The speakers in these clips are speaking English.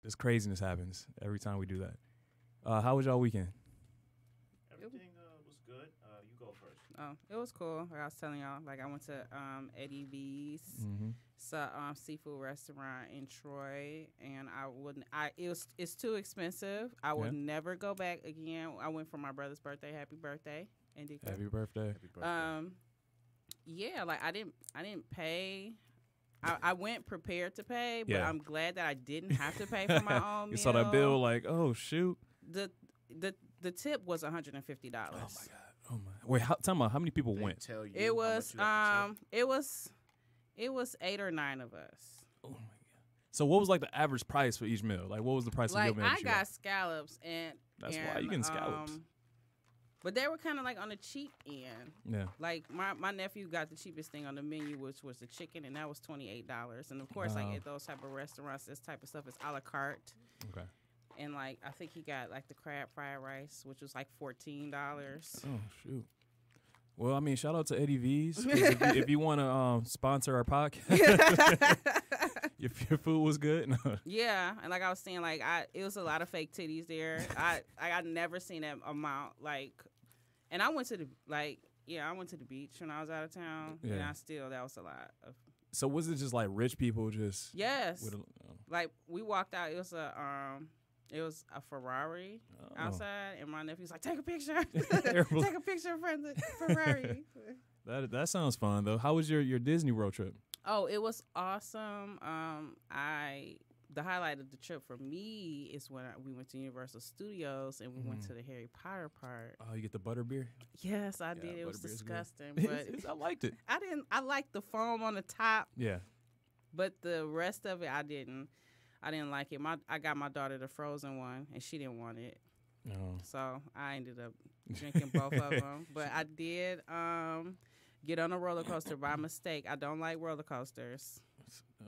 this craziness happens every time we do that. How was y'all weekend? Everything was good. You go first. Oh, it was cool. Like I was telling y'all, like I went to Eddie V's. Mm-hmm. It's a seafood restaurant in Troy, and it's too expensive. I would never go back again. I went for my brother's birthday. Happy birthday, Indica. Happy birthday. Happy birthday. Yeah, like I didn't pay. I went prepared to pay, but I'm glad that I didn't have to pay for my own meal. You saw that bill, like, oh shoot. The tip was $150. Oh my god. Oh my. Wait, tell me how many people went? Tell you It was it was 8 or 9 of us. Oh my god. So what was like the average price for each meal? Like what was the price of your meal? I got scallops and that's why you getting scallops. But they were kind of like on the cheap end. Yeah. Like my nephew got the cheapest thing on the menu, which was the chicken, and that was $28. And of course, like at those type of restaurants, this type of stuff is a la carte. Okay. And like I think he got like the crab fried rice, which was like $14. Oh shoot. Well, I mean, shout out to Eddie V's. If you want to sponsor our podcast, if your food was good. No. Yeah, and like I was saying, like it was a lot of fake titties there. I never seen that amount. Like, and I went to the beach when I was out of town, and that was a lot of. So was it just like rich people just? Yes. Like we walked out. It was a Ferrari outside, and my nephew's like, "Take a picture, take a picture in front of the Ferrari." That sounds fun though. How was your Disney World trip? Oh, it was awesome. The highlight of the trip for me is when we went to Universal Studios and we went to the Harry Potter part. Oh, you get the butterbeer? Yes, I did. It was disgusting, but I liked it. I liked the foam on the top. Yeah, but the rest of it, I didn't like it. I got my daughter the frozen one, and she didn't want it. Oh. So I ended up drinking both of them. But I did get on a roller coaster by mistake. I don't like roller coasters.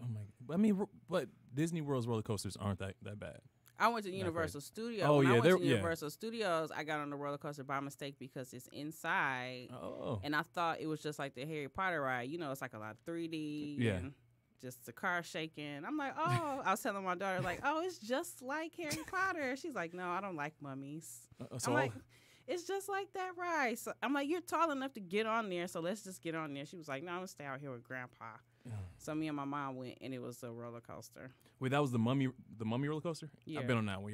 Oh my! I mean, but Disney World's roller coasters aren't that bad. I went to Universal Studios. Oh, when yeah, I went to Universal Studios, I got on the roller coaster by mistake because it's inside. Oh. And I thought it was just like the Harry Potter ride. You know, it's like a lot of 3D. Yeah. And just the car shaking. I'm like, oh. I was telling my daughter, like, oh, it's just like Harry Potter. She's like, no, I don't like mummies. I'm like, it's just like that ride. So I'm like, you're tall enough to get on there, so let's just get on there. She was like, no, I'm going to stay out here with Grandpa. So me and my mom went, and it was a roller coaster. Wait, that was the mummy roller coaster? Yeah. I've been on that one.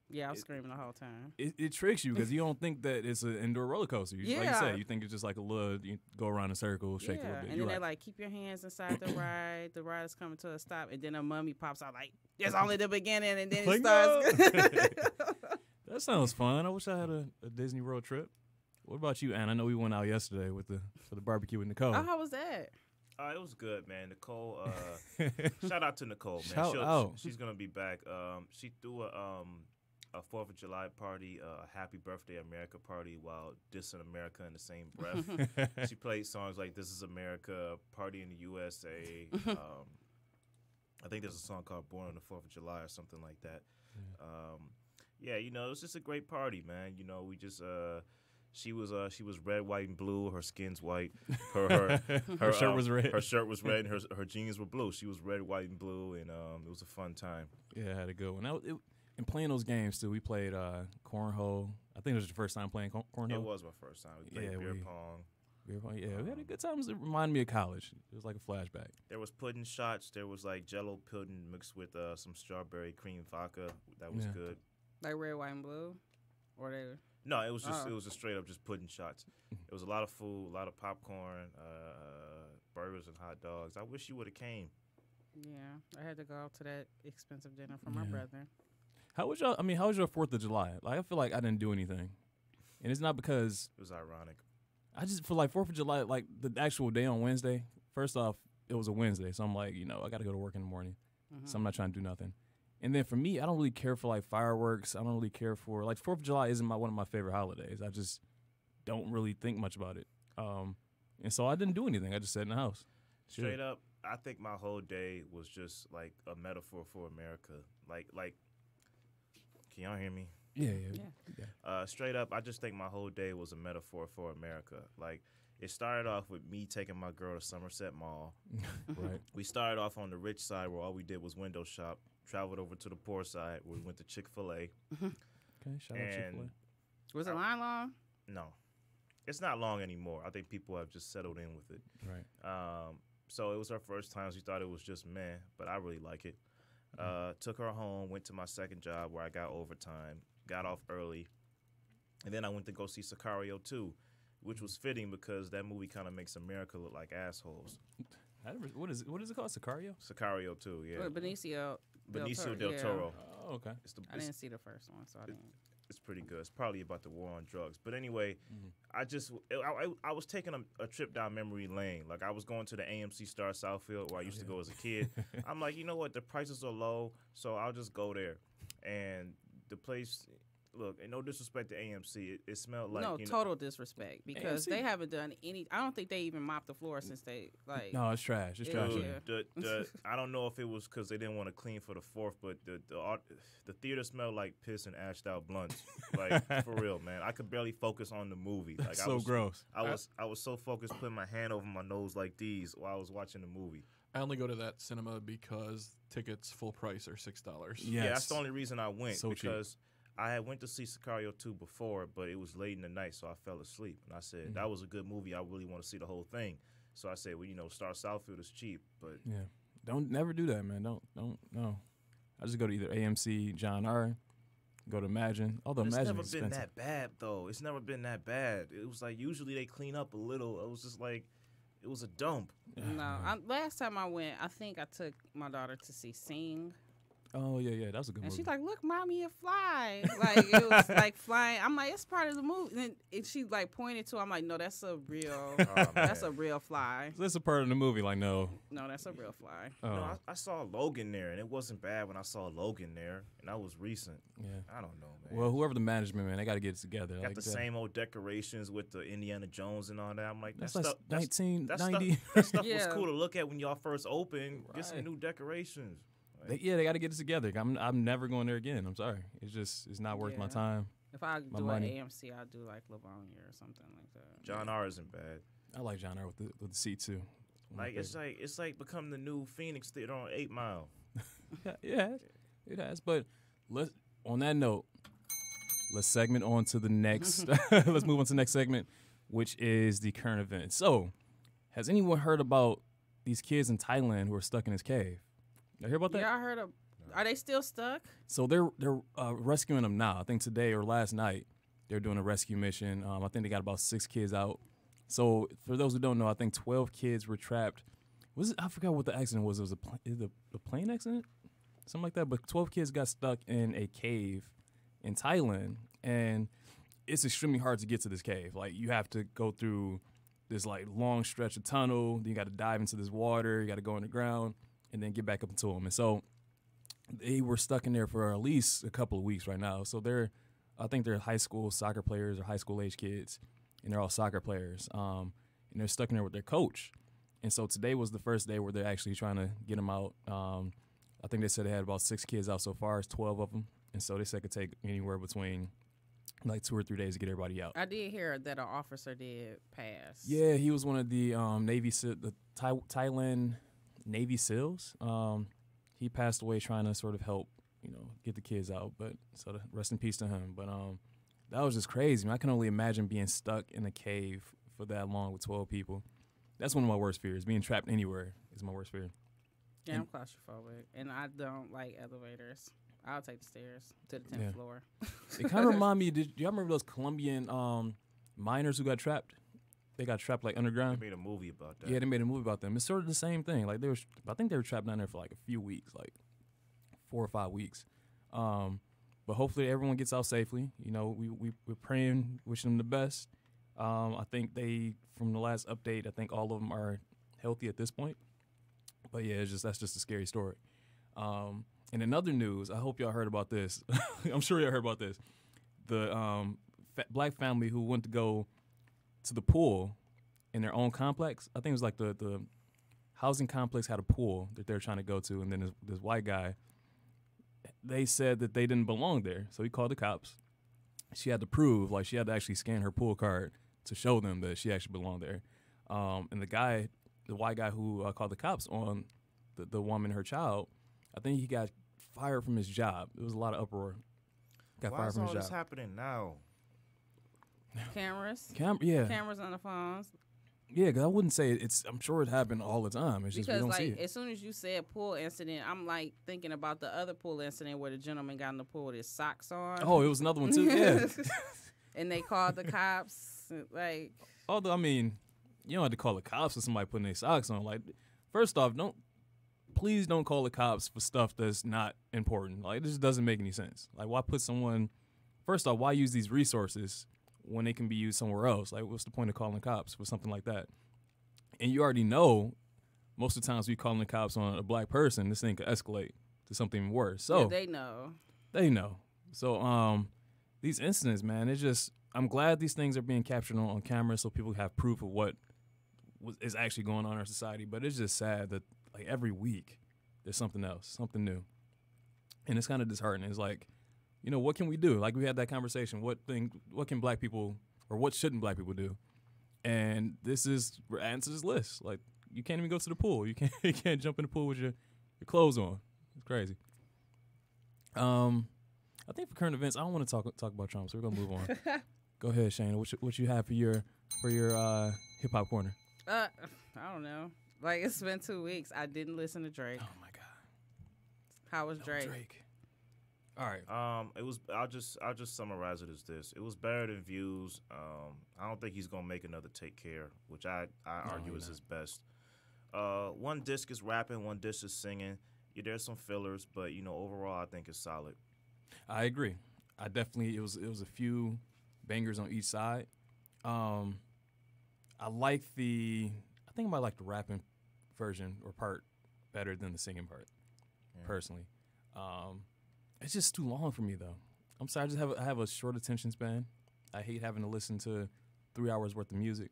Yeah, I was screaming the whole time. It tricks you because you don't think that it's an indoor roller coaster. Like you said, you think it's just like a little, you go around in a circle, shake a little bit. And then they're like, keep your hands inside the ride. The ride is coming to a stop. And then a mummy pops out like, there's only the beginning, and then it starts. No. That sounds fun. I wish I had a Disney World trip. What about you, Ann? I know we went out yesterday for the barbecue with Nicole. Oh, how was that? It was good, man. Nicole, shout out to Nicole, man. Shout out. She's gonna be back. She threw a 4th of July party, a Happy Birthday America party, while dissing America in the same breath. She played songs like "This Is America," "Party in the USA." I think there's a song called "Born on the 4th of July" or something like that. Yeah, you know, it was just a great party, man. You know, we just. She was red, white, and blue. Her skin's white. Her shirt was red. Her shirt was red, and her jeans were blue. She was red, white, and blue, and it was a fun time. Yeah, I had a good one. And playing those games too, we played cornhole. I think it was your first time playing cornhole. It was my first time. We played beer pong. Yeah, we had a good time. It reminded me of college. It was like a flashback. There was pudding shots. There was like Jello pudding mixed with some strawberry cream vodka. That was good. Like red, white, and blue, or they. No, it was just straight up just pudding shots. It was a lot of food, a lot of popcorn, burgers and hot dogs. I wish you would have came. Yeah, I had to go out to that expensive dinner for my brother. How was your 4th of July? Like I feel like I didn't do anything, and it's not because it was ironic. I just feel like 4th of July, like the actual day on Wednesday. First off, it was a Wednesday, so I'm like, I got to go to work in the morning, so I'm not trying to do nothing. And then for me, I don't really care for like fireworks. I don't really care for like 4th of July isn't one of my favorite holidays. I just don't really think much about it. And so I didn't do anything. I just sat in the house. Straight up, I think my whole day was just like a metaphor for America. Like, can y'all hear me? Yeah. Straight up, I just think my whole day was a metaphor for America. Like, it started off with me taking my girl to Somerset Mall. Right. We started off on the rich side where all we did was window shop. traveled over to the poor side where we went to Chick-fil-A. Okay, shout out Chick-fil-A. Was the line long? No, it's not long anymore. I think people have just settled in with it. Right. So it was our first time. So we thought it was just meh, but I really like it. Took her home, went to my second job where I got overtime, got off early, and then I went to go see Sicario 2, which was fitting because that movie kind of makes America look like assholes. What is it called? Sicario? Sicario 2, yeah. Benicio Del Toro. Oh, okay. I didn't see the first one, so I didn't. It's pretty good. It's probably about the war on drugs. But anyway, I was taking a trip down memory lane. Like I was going to the AMC Star Southfield where I used to go as a kid. I'm like, you know what? The prices are low, so I'll just go there. And the place, look, and no disrespect to AMC, it smelled like total disrespect because AMC. They haven't done any. I don't think they even mopped the floor since they No, it's trash. It's trash. I don't know if it was because they didn't want to clean for the 4th, but the theater smelled like piss and ashed out blunts. Like for real, man. I could barely focus on the movie. Like so gross. I was so focused putting my hand over my nose like these while I was watching the movie. I only go to that cinema because tickets full price are $6. Yes. Yeah, that's the only reason I went because. Cheap. I had went to see Sicario 2 before, but it was late in the night, so I fell asleep. And I said, that was a good movie. I really want to see the whole thing. So I said, well, Star Southfield is cheap. But yeah, never do that, man. Don't, no. I just go to either AMC, John R., go to Imagine. Although Imagine is expensive. It's never been that bad, though. It's never been that bad. It was like usually they clean up a little. It was just like, it was a dump. No, last time I went, I think I took my daughter to see Sing. Oh, yeah, that was a good movie. And she's like, look, Mommy, it flies. Like, it was like flying. I'm like, it's part of the movie. And she like pointed to, I'm like, no, that's a real, that's a real fly. So that's a part of the movie, like, no. No, that's a real fly. No, I saw Logan there, and it wasn't bad when I saw Logan there, and that was recent. Yeah. I don't know, man. Well, whoever the management, man, they got to get it together. Got the same old decorations with the Indiana Jones and all that. I'm like, that's like 1990. That stuff was cool to look at when y'all first opened. Right. Get some new decorations. They got to get it together. I'm never going there again. I'm sorry. It's not worth my time. If I do money. an AMC, I'll do like Livonia or something like that. John R. isn't bad. I like John R. with the seat too. Like it's like become the new Phoenix Theater on 8 Mile. Yeah, it has. But on that note, let's segment on to the next. Let's move on to the next segment, which is the current event. So, has anyone heard about these kids in Thailand who are stuck in this cave? You hear about that? Yeah, I heard. Are they still stuck? So they're rescuing them now. I think today or last night they're doing a rescue mission. I think they got about 6 kids out. So for those who don't know, I think 12 kids were trapped. I forgot what the accident was. It was a plane accident, something like that. But 12 kids got stuck in a cave in Thailand, and it's extremely hard to get to this cave. Like you have to go through this like long stretch of tunnel. Then you got to dive into this water. You got to go underground. And then get back up into them. And so they were stuck in there for at least a couple of weeks right now. So I think they're high school soccer players or high school age kids, and they're all soccer players. And they're stuck in there with their coach. And so today was the first day where they're actually trying to get them out. I think they said they had about 6 kids out so far. It's 12 of them. And so they said it could take anywhere between like 2 or 3 days to get everybody out. I did hear that an officer did pass. Yeah, he was one of the Thailand Navy SEALs. He passed away trying to sort of help, get the kids out. But so rest in peace to him. But that was just crazy. I can only imagine being stuck in a cave for that long with 12 people. That's one of my worst fears. Being trapped anywhere is my worst fear. Yeah, I'm claustrophobic, and I don't like elevators. I'll take the stairs to the 10th floor. It kind of remind me. Do y'all remember those Colombian miners who got trapped? They got trapped like underground. They made a movie about that. Yeah, they made a movie about them. It's sort of the same thing. Like I think they were trapped down there for like a few weeks, like 4 or 5 weeks. But hopefully everyone gets out safely. We're praying, wishing them the best. I think from the last update, I think all of them are healthy at this point. But yeah, that's just a scary story. And in other news, I hope y'all heard about this. I'm sure y'all heard about this. The black family who went to go to the pool in their own complex. I think it was like the housing complex had a pool that they were trying to go to, and then this white guy, they said that they didn't belong there. So he called the cops. She had to prove, like she had to actually scan her pool card to show them that she actually belonged there. And the white guy who called the cops on the woman and her child, I think he got fired from his job. There was a lot of uproar. Got Why fired is from all his this job. happening now? Cameras. Yeah. Cameras on the phones. Yeah, because I wouldn't say it's. I'm sure it happened all the time. It's just we Because don't see like it. as soon as you said pool incident, I'm like thinking about the other pool incident where the gentleman got in the pool with his socks on. Oh, it was another one too. Yeah. And they called the cops. Like, Although I mean, you don't have to call the cops for somebody putting their socks on. Like, first off, please don't call the cops for stuff that's not important. Like, this doesn't make any sense. Like, why put someone? First off, why use these resources when they can be used somewhere else? Like, what's the point of calling the cops for something like that? And you already know, most of the times we calling the cops on a black person, this thing could escalate to something even worse. So yeah, they know. They know. So these incidents, man, it's just I'm glad these things are being captured on camera so people have proof of what is actually going on in our society. But it's just sad that like every week there's something else, something new. And it's kind of disheartening. It's like, you know, what can we do? Like we had that conversation. What can black people or what shouldn't black people do? And we're adding to this list. Like you can't even go to the pool. You can't jump in the pool with your clothes on. It's crazy. I think for current events, I don't want to talk about Trump, so we're gonna move on. Go ahead, Shane. What you have for your hip hop corner? I don't know. Like it's been 2 weeks. I didn't listen to Drake. Oh my God. How was Drake? All right. It was. I'll just summarize it as this. It was better than Views. I don't think he's gonna make another Take Care, which I argue is his best. One disc is rapping, one disc is singing. Yeah, there's some fillers, but you know, overall, I think it's solid. I agree. I definitely it was a few bangers on each side. I think I might like the rapping version or part better than the singing part, personally. It's just too long for me though. I'm sorry, I have a short attention span. I hate having to listen to 3 hours worth of music.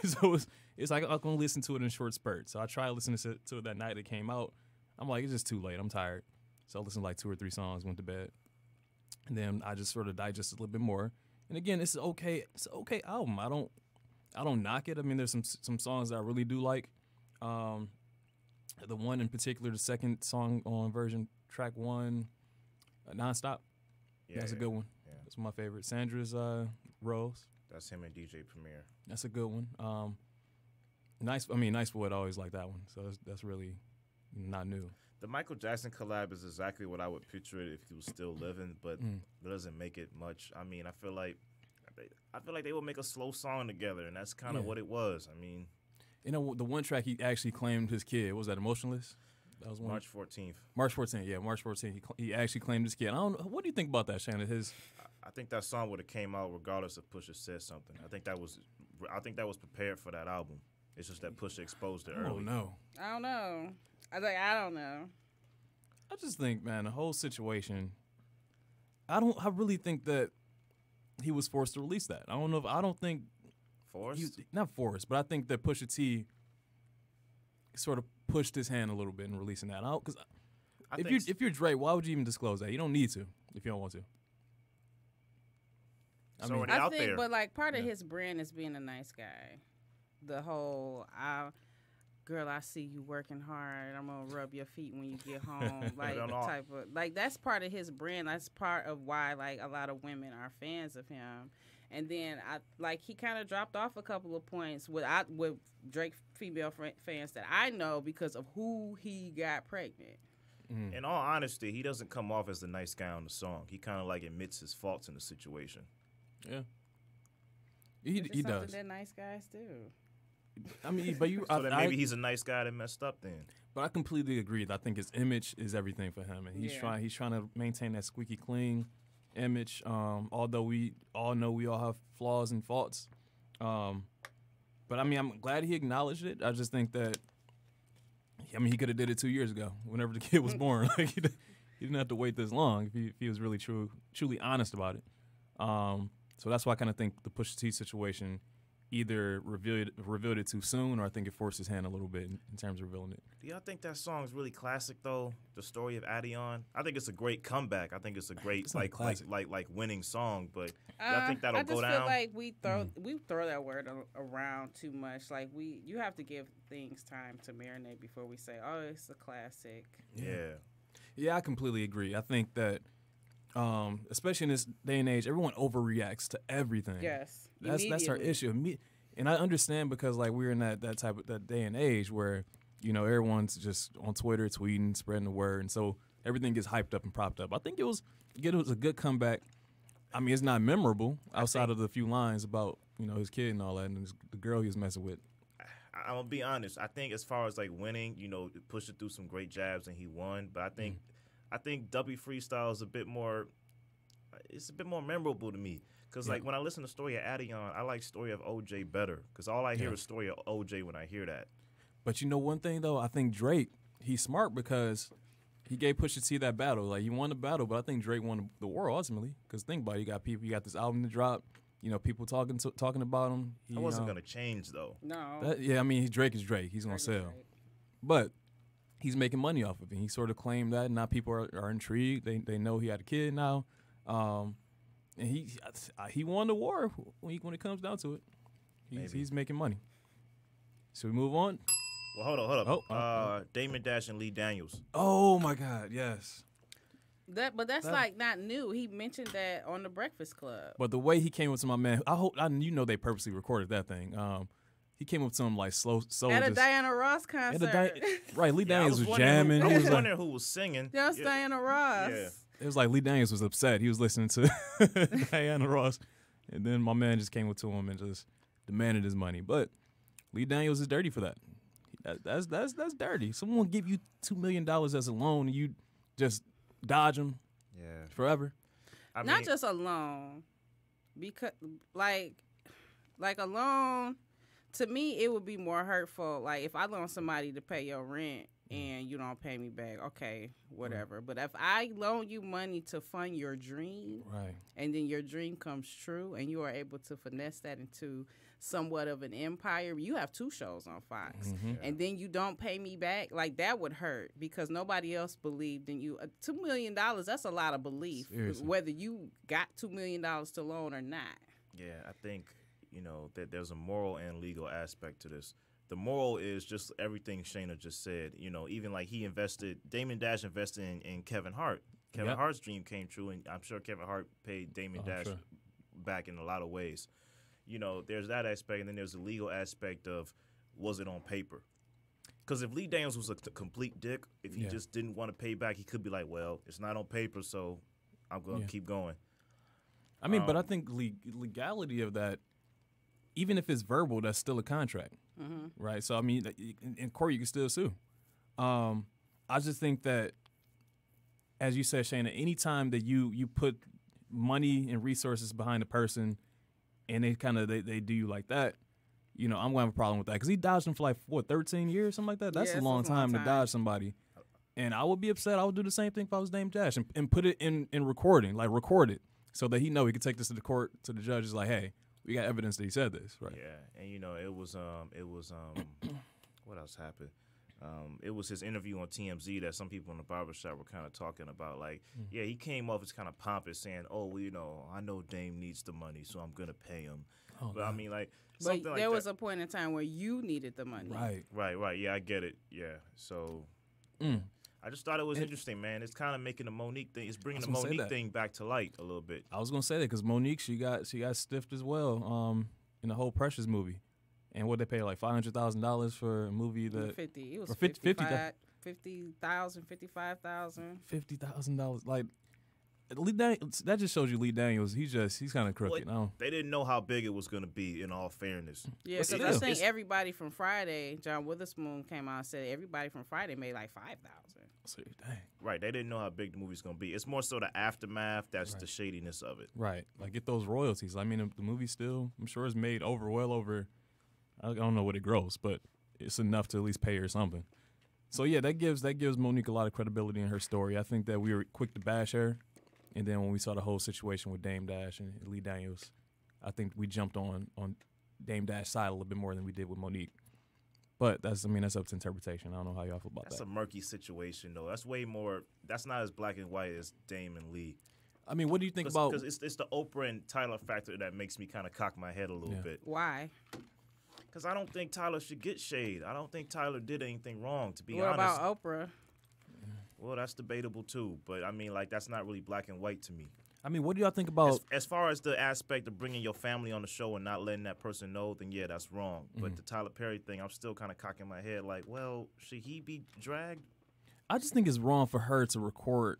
So it's like I'm gonna listen to it in short spurts. So I tried listening to it that night it came out. I'm like, it's just too late. I'm tired. So I listened to like 2 or 3 songs, went to bed, and then I just sort of digested a little bit more. And again, it's okay. It's an okay album. I don't knock it. I mean, there's some songs that I really do like. The one in particular, the second song on track 1, Nonstop. Yeah, that's a good one. Yeah. That's one of my favorites. Sandra's Rose. That's him and DJ Premier. That's a good one. Nice for what I always like that one. So that's really not new. The Michael Jackson collab is exactly what I would picture it if he was still living, but it doesn't make it much. I mean, I feel like they would make a slow song together, and that's kind of what it was. I mean, you know, the one track he actually claimed his kid. Was that Emotionless? That was one. March 14th. March 14th, yeah, March 14th. He actually claimed his kid. I don't know. What do you think about that, Shannon? I think that song would have came out regardless if Pusha said something. I think that was prepared for that album. It's just that Pusha exposed it early. Oh no. I don't know. I don't know. I just think, man, the whole situation. I really think that he was forced to release that. I don't think Forced? Not forced, but I think that Pusha T sort of pushed his hand a little bit in releasing that out. Because if you're Drake, why would you even disclose that? You don't need to if you don't want to. It's already out there. But like part of his brand is being a nice guy. The whole girl, I see you working hard. I'm gonna rub your feet when you get home. Like type of like that's part of his brand. That's part of why like a lot of women are fans of him. And then he kind of dropped off a couple of points with Drake female fans that I know because of who he got pregnant. Mm. In all honesty, he doesn't come off as the nice guy on the song. He kind of like admits his faults in the situation. Yeah, he does. Something that nice guys do. I mean, but you. So then maybe he's a nice guy that messed up then. But I completely agree. I think his image is everything for him, and he's trying to maintain that squeaky clean image. Although we all know we all have flaws and faults. But I mean, I'm glad he acknowledged it. I just think that, he could have did it 2 years ago, whenever the kid was born. Like he didn't have to wait this long if he was really truly honest about it. So that's why I kind of think the Pusha T situation either revealed it too soon, or I think it forced his hand a little bit in terms of revealing it. Do y'all think that song is really classic though? The story of Addion. I think it's a great comeback. I think it's a great like winning song. But y'all think that'll go down? I just feel like we throw that word around too much. Like you have to give things time to marinate before we say, oh, it's a classic. Yeah. Yeah, I completely agree. I think that, especially in this day and age, everyone overreacts to everything. Yes, that's our issue. And I understand because like we're in that type of that day and age where everyone's just on Twitter tweeting, spreading the word, and so everything gets hyped up and propped up. I think it was a good comeback. I mean, it's not memorable outside of the few lines about his kid and all that, and the girl he was messing with. I'm gonna be honest. I think as far as like winning, pushing through some great jabs and he won. But I think W Freestyle is a bit more. It's a bit more memorable to me because like when I listen to Story of Adidon, I like Story of OJ better because all I hear is Story of OJ when I hear that. But one thing though, I think Drake, he's smart because he gave Pusha T that battle. Like he won the battle, but I think Drake won the war ultimately. Because think about it, you got this album to drop. People talking about him. I wasn't gonna change though. No. I mean, Drake is Drake. He's gonna sell, but he's making money off of it. He sort of claimed that. Now people are intrigued. They know he had a kid now, and he won the war when it comes down to it. He's making money. So we move on. Well, hold up. Damon Dash and Lee Daniels. Oh my God, yes. But that's like not new. He mentioned that on the Breakfast Club. But the way he came up to my man, they purposely recorded that thing. He came up to him like slow at a Diana Ross concert. Right, Lee Daniels was jamming. I was wondering who was singing. That's Diana Ross. Yeah. It was like Lee Daniels was upset. He was listening to Diana Ross, and then my man just came up to him and just demanded his money. But Lee Daniels is dirty for that. That's dirty. Someone will give you $2 million as a loan, and you just dodge them forever. Not just a loan, because like a loan, to me it would be more hurtful. Like if I loan somebody to pay your rent and you don't pay me back, okay, whatever. But if I loan you money to fund your dream, right, and then your dream comes true and you are able to finesse that into somewhat of an empire, you have 2 shows on Fox, and then you don't pay me back, like that would hurt because nobody else believed in you. $2 million, that's a lot of belief. Seriously. Whether you got $2 million to loan or not. Yeah, I think, that there's a moral and legal aspect to this. The moral is just everything Shayna just said. Even like Damon Dash invested in Kevin Hart. Kevin Hart's dream came true, and I'm sure Kevin Hart paid Damon Dash back in a lot of ways. There's that aspect, and then there's the legal aspect of, was it on paper? Because if Lee Daniels was a complete dick, if he just didn't want to pay back, he could be like, well, it's not on paper, so I'm going to keep going. I mean, but I think legality of that, even if it's verbal, that's still a contract, right? So, I mean, in court, you can still sue. I just think that, as you said, Shayna, anytime that you put money and resources behind a person and they do you like that, I'm going to have a problem with that. Because he dodged him for like, 13 years, something like that? That's a long time to dodge somebody. And I would be upset. I would do the same thing if I was Dame Dash and put it in recording, like record it so that he could take this to the court, to the judges like, hey, we got evidence that he said this, right? Yeah, and it was what else happened? It was his interview on TMZ that some people in the barbershop were kind of talking about. Like, he came off as kind of pompous, saying, "Oh, well, I know Dame needs the money, so I'm gonna pay him." Oh, but I mean, like, something but like there was a point in time where you needed the money, right. Yeah, I get it. Yeah, so I just thought it was interesting, man. It's kind of making the Monique thing. It's bringing the Monique thing back to light a little bit. I was gonna say that because Monique, she got stiffed as well. In the whole Precious movie. And what they pay, like $500,000 for a movie that 50. It was 50,000, 55,000. $50,000. Like that just shows you Lee Daniels. He's kind of crooked. Well, they didn't know how big it was going to be. In all fairness, yeah. Because I think everybody from Friday, John Witherspoon came out and said everybody from Friday made like 5,000. So, dang. Right, they didn't know how big the movie's going to be. It's more so the aftermath. That's the shadiness of it. Right, like get those royalties. I mean, the movie still, I'm sure, is made well over. I don't know what it grows, but it's enough to at least pay her something. So yeah, that gives Monique a lot of credibility in her story. I think that we were quick to bash her, and then when we saw the whole situation with Dame Dash and Lee Daniels, I think we jumped on Dame Dash's side a little bit more than we did with Monique. But that's up to interpretation. I don't know how y'all feel about that. That's a murky situation, though. That's way more. That's not as black and white as Dame and Lee. I mean, what do you think about? Because it's the Oprah and Tyler factor that makes me kind of cock my head a little bit. Why? Because I don't think Tyler should get shade. I don't think Tyler did anything wrong, to be honest. honest. What about Oprah? Well, that's debatable too, but I mean, like, that's not really black and white to me. I mean, what do y'all think about As far as the aspect of bringing your family on the show and not letting that person know, then yeah, that's wrong. But the Tyler Perry thing, I'm still kind of cocking my head like, well, should he be dragged? I just think it's wrong for her to record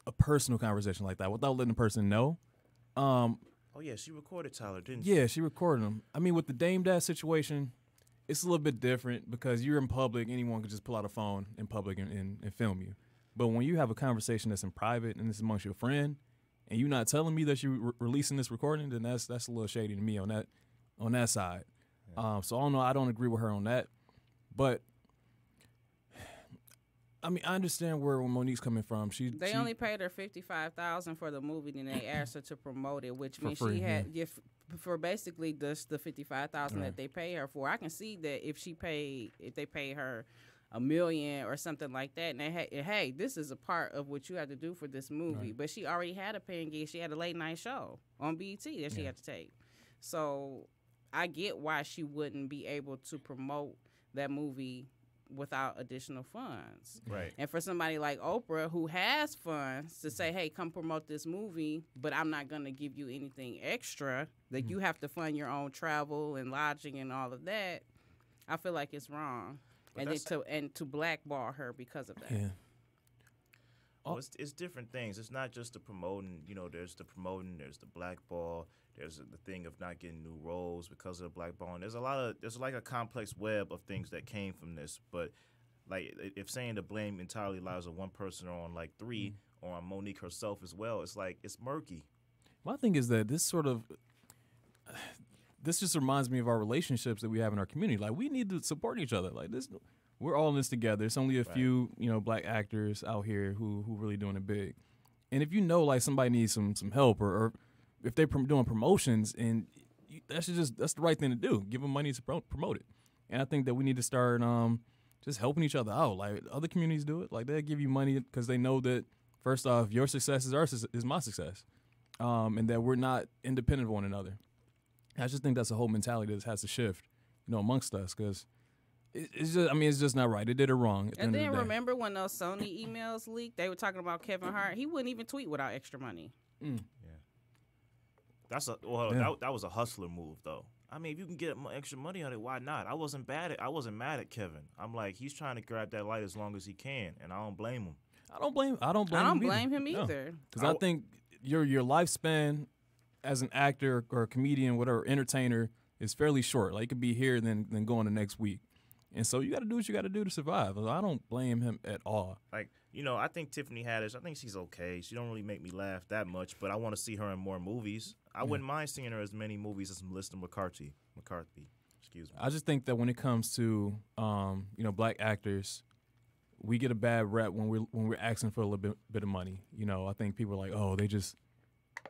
a personal conversation like that without letting the person know. Oh yeah, she recorded Tyler, didn't she? Yeah, she recorded him. I mean, with the Dame Dash situation, it's a little bit different because you're in public. Anyone could just pull out a phone in public and film you. But when you have a conversation that's in private and it's amongst your friend, and you're not telling me that you're releasing this recording, then that's a little shady to me on that side. Yeah. So I don't know. I don't agree with her on that. But I mean, I understand where Monique's coming from. They only paid her $55,000 for the movie, then they asked her to promote it, which means free, she had for basically just the $55,000 that they pay her for. I can see that if they pay her $1 million or something like that, and hey, this is a part of what you have to do for this movie. Right. But she already had a paying gig. She had a late night show on BET that she had to take. So I get why she wouldn't be able to promote that movie without additional funds. Right. And for somebody like Oprah who has funds to say, hey, come promote this movie, but I'm not going to give you anything extra, that you have to fund your own travel and lodging and all of that, I feel like it's wrong. And to blackball her because of that. Yeah. Well, it's different things. It's not just the promoting. You know, there's the promoting, there's the blackball, there's the thing of not getting new roles because of the blackballing. There's like a complex web of things that came from this. But like, if saying the blame entirely lies on one person or on like three or on Monique herself as well, it's like it's murky. My thing is that this just reminds me of our relationships that we have in our community. Like, we need to support each other. Like, this, we're all in this together. It's only a few, black actors out here who really doing it big. And if you know, like, somebody needs some help or if they're doing promotions, and that's the right thing to do. Give them money to promote it. And I think that we need to start just helping each other out. Like, other communities do it. Like, they'll give you money because they know that, first off, your success is my success, and that we're not independent of one another. I just think that's a whole mentality that has to shift, amongst us, because it's just not right. They did it wrong. And then remember when those Sony emails leaked? They were talking about Kevin Hart. He wouldn't even tweet without extra money. Yeah, that was a hustler move, though. I mean, if you can get extra money on it, why not? I wasn't mad at Kevin. I'm like, he's trying to grab that light as long as he can, and I don't blame him. I don't blame him either. Because I think your lifespan as an actor or a comedian, whatever, entertainer, is fairly short. Like, you could be here and then go on the next week. And so you got to do what you got to do to survive. I don't blame him at all. Like, I think Tiffany Haddish, I think she's okay. She don't really make me laugh that much, but I want to see her in more movies. I wouldn't mind seeing her as many movies as Melissa McCarthy. Excuse me. I just think that when it comes to, black actors, we get a bad rep when we're asking for a little bit of money. I think people are like, oh,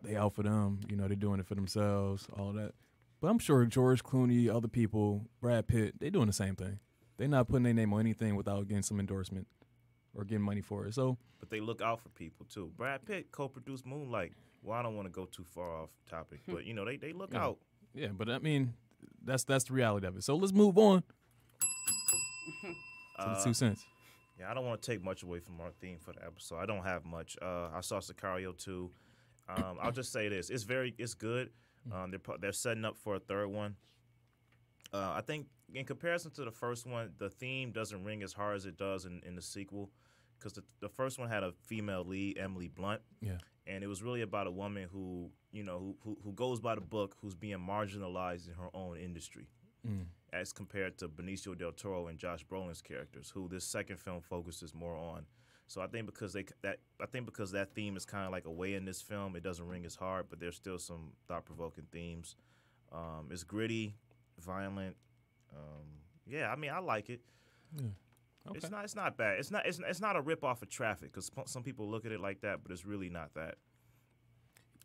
they out for them. They're doing it for themselves, all that. But I'm sure George Clooney, other people, Brad Pitt, they're doing the same thing. They're not putting their name on anything without getting some endorsement or getting money for it. So, but they look out for people too. Brad Pitt co-produced Moonlight. Well, I don't want to go too far off topic, but they look out. Yeah, but I mean, that's the reality of it. So let's move on to the 2 cents. Yeah, I don't want to take much away from our theme for the episode. I don't have much. I saw Sicario 2. I'll just say this: it's good. They're setting up for a third one. I think in comparison to the first one, the theme doesn't ring as hard as it does in the sequel, because the first one had a female lead, Emily Blunt, and it was really about a woman who goes by the book, who's being marginalized in her own industry, as compared to Benicio del Toro and Josh Brolin's characters, who this second film focuses more on. So I think because that theme is kind of like away in this film, it doesn't ring as hard, but there's still some thought-provoking themes. It's gritty, violent. I mean, I like it. Yeah. Okay. It's not bad. It's not a rip off of Traffic, because some people look at it like that, but it's really not that.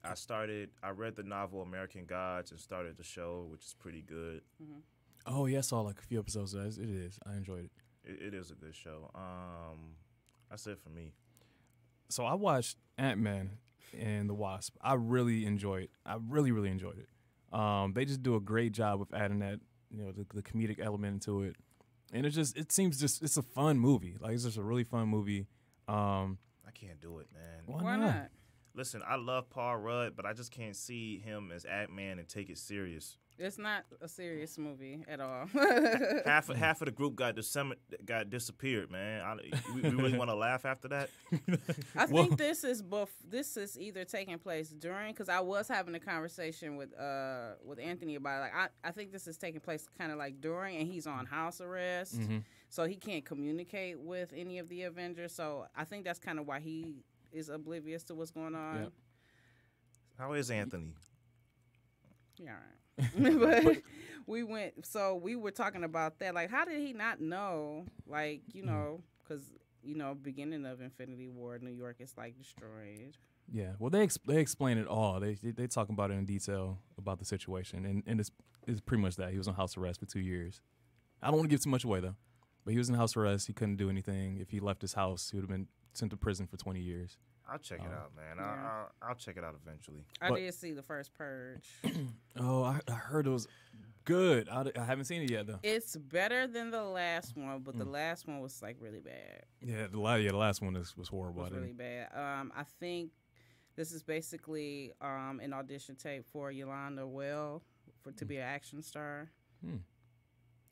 I read the novel American Gods and started the show, which is pretty good. Mm-hmm. Oh yeah, I saw like a few episodes of that. It is. I enjoyed it. It is a good show. That's it for me. So I watched Ant-Man and the Wasp. I really enjoyed it. I really, really enjoyed it. They just do a great job of adding that, the comedic element into it. And it's a fun movie. Like, it's just a really fun movie. I can't do it, man. Why not? Listen, I love Paul Rudd, but I just can't see him as Ant-Man and take it serious. It's not a serious movie at all. half of the group got disappeared, man. We really want to laugh after that. I think this is either taking place during, because I was having a conversation with Anthony about it. Like I think this is taking place kind of like during, and he's on house arrest, so he can't communicate with any of the Avengers. So I think that's kind of why he is oblivious to what's going on. Yep. How is Anthony? Yeah, all right. But we were talking about that. Like, how did he not know? Like, because beginning of Infinity War, New York is like destroyed. Yeah, well, they explain it all. They talk about it in detail about the situation, and it's pretty much that he was on house arrest for 2 years. I don't want to give too much away though, but he was in house arrest. He couldn't do anything. If he left his house, he would have been sent to prison for 20 years. I'll check it out, man. Yeah. I'll check it out eventually. I did see the first Purge. Oh, I heard it was good. I haven't seen it yet though. It's better than the last one, but the last one was like really bad. Yeah, the last one was horrible. It was really bad. I think this is basically an audition tape for Yolanda Well to be an action star.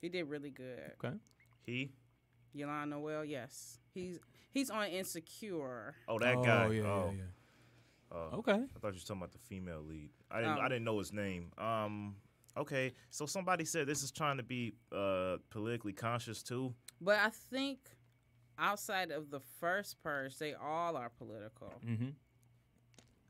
He did really good. Okay. Yolanda Well, yes. He's on Insecure. Oh, that guy. Yeah. Okay. I thought you were talking about the female lead. I didn't know his name. Okay. So somebody said this is trying to be politically conscious too. But I think outside of the first Purge, they all are political. Mm-hmm.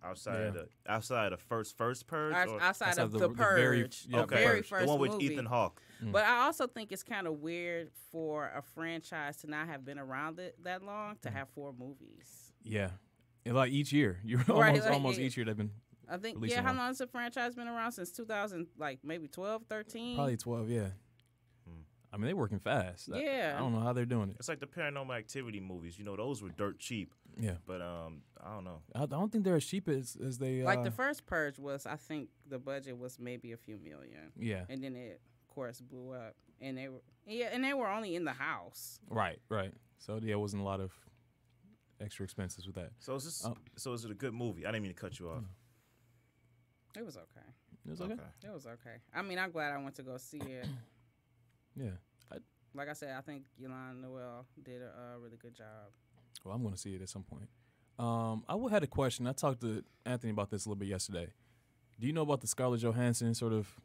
Outside of first Purge? Outside of the Purge. The very first the one with movie. Ethan Hawke. But I also think it's kind of weird for a franchise to not have been around it that long to have 4 movies. Yeah. And like each year. Almost each year they've been I think, releasing how one. long has the franchise been around? Since 2000, like maybe 12, 13? Probably 12, yeah. I mean, they're working fast. Yeah. I don't know how they're doing it. It's like the Paranormal Activity movies. Those were dirt cheap. Yeah. But I don't know. I don't think they're as cheap as they... Like the first Purge was, I think the budget was maybe a few million. Yeah. And then it, of course, blew up. And they were only in the house. Right. So, yeah, it wasn't a lot of extra expenses with that. So is it a good movie? I didn't mean to cut you off. It was okay. It was okay? It was okay. I mean, I'm glad I went to go see it. Yeah. Like I said, I think Yolanda Noel did a really good job. Well, I'm going to see it at some point. I had a question. I talked to Anthony about this a little bit yesterday. Do you know about the Scarlett Johansson sort of